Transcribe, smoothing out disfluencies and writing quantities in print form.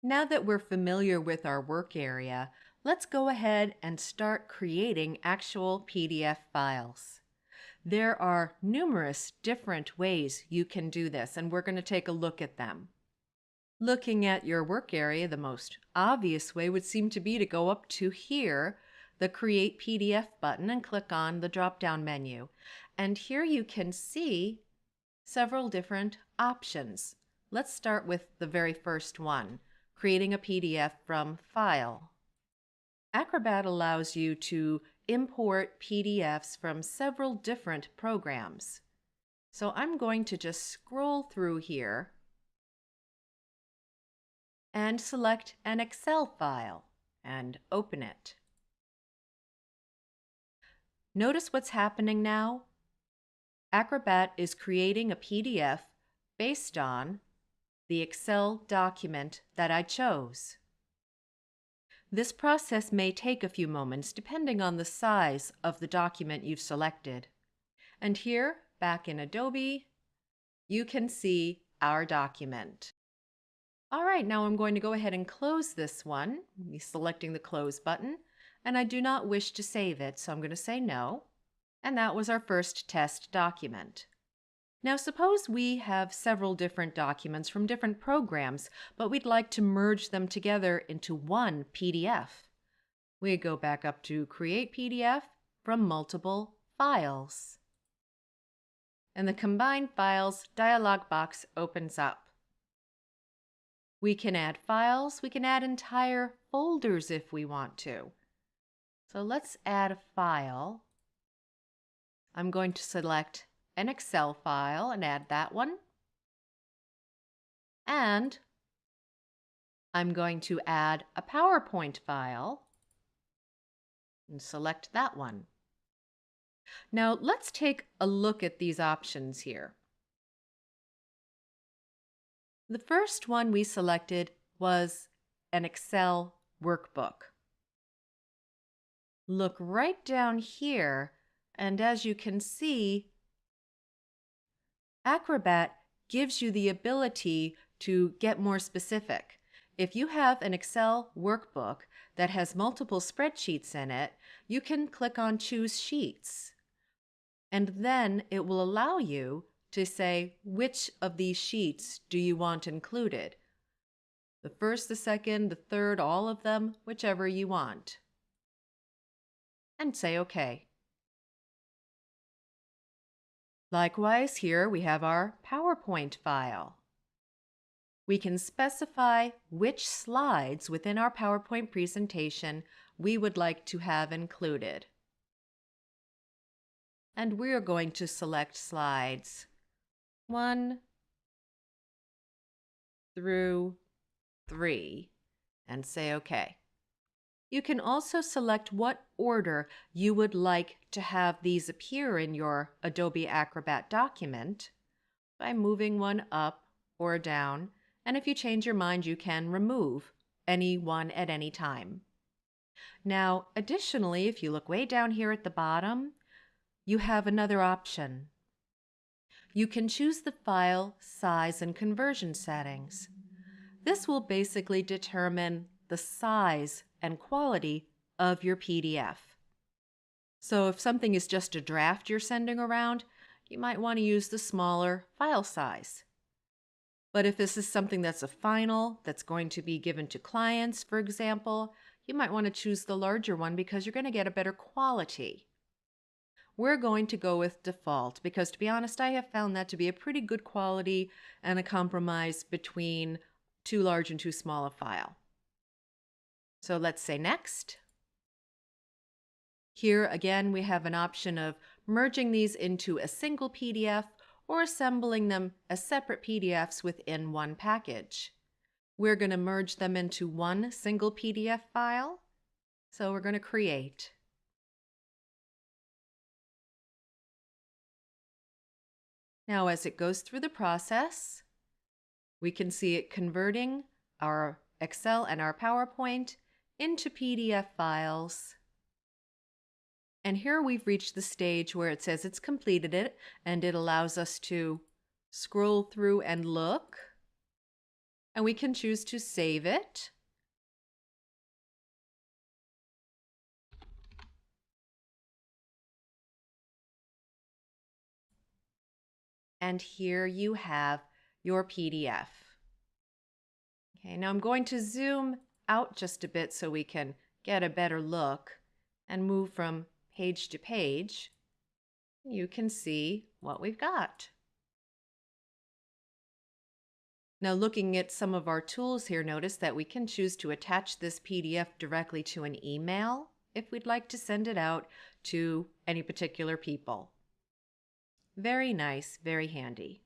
Now that we're familiar with our work area, let's go ahead and start creating actual PDF files. There are numerous different ways you can do this, and we're going to take a look at them. Looking at your work area, the most obvious way would seem to be to go up to here, the Create PDF button, and click on the drop-down menu. And here you can see several different options. Let's start with the very first one, creating a PDF from File. Acrobat allows you to import PDFs from several different programs. So I'm going to just scroll through here and select an Excel file and open it. Notice what's happening now? Acrobat is creating a PDF based on the Excel document that I chose. This process may take a few moments depending on the size of the document you've selected. And here, back in Adobe, you can see our document. All right, now I'm going to go ahead and close this one, selecting the Close button, and I do not wish to save it, so I'm going to say no. And that was our first test document. Now suppose we have several different documents from different programs, but we'd like to merge them together into one PDF. We go back up to Create PDF from Multiple Files. And the Combine Files dialog box opens up. We can add files, we can add entire folders if we want to. So let's add a file. I'm going to select an Excel file and add that one. And I'm going to add a PowerPoint file and select that one. Now let's take a look at these options here. The first one we selected was an Excel workbook. Look right down here, and as you can see, Acrobat gives you the ability to get more specific. If you have an Excel workbook that has multiple spreadsheets in it, you can click on Choose Sheets. And then it will allow you to say which of these sheets do you want included. The first, the second, the third, all of them, whichever you want. And say OK. Likewise, here we have our PowerPoint file. We can specify which slides within our PowerPoint presentation we would like to have included. And we are going to select slides 1 through 3 and say OK. You can also select what order you would like to have these appear in your Adobe Acrobat document by moving one up or down, and if you change your mind, you can remove any one at any time. Now, additionally, if you look way down here at the bottom, you have another option. You can choose the file size and conversion settings. This will basically determine the size and quality of your PDF. So if something is just a draft you're sending around, you might want to use the smaller file size. But if this is something that's a final, that's going to be given to clients, for example, you might want to choose the larger one because you're going to get a better quality. We're going to go with default because, to be honest, I have found that to be a pretty good quality and a compromise between too large and too small a file. So let's say next. Here again we have an option of merging these into a single PDF or assembling them as separate PDFs within one package. We're going to merge them into one single PDF file. So we're going to create. Now as it goes through the process, we can see it converting our Excel and our PowerPoint into PDF files. And here we've reached the stage where it says it's completed it, and it allows us to scroll through and look and we can choose to save it. And here you have your PDF. Okay, now I'm going to zoom out just a bit so we can get a better look and move from page to page. You can see what we've got. Now looking at some of our tools here, notice that we can choose to attach this PDF directly to an email if we'd like to send it out to any particular people. Very nice, very handy.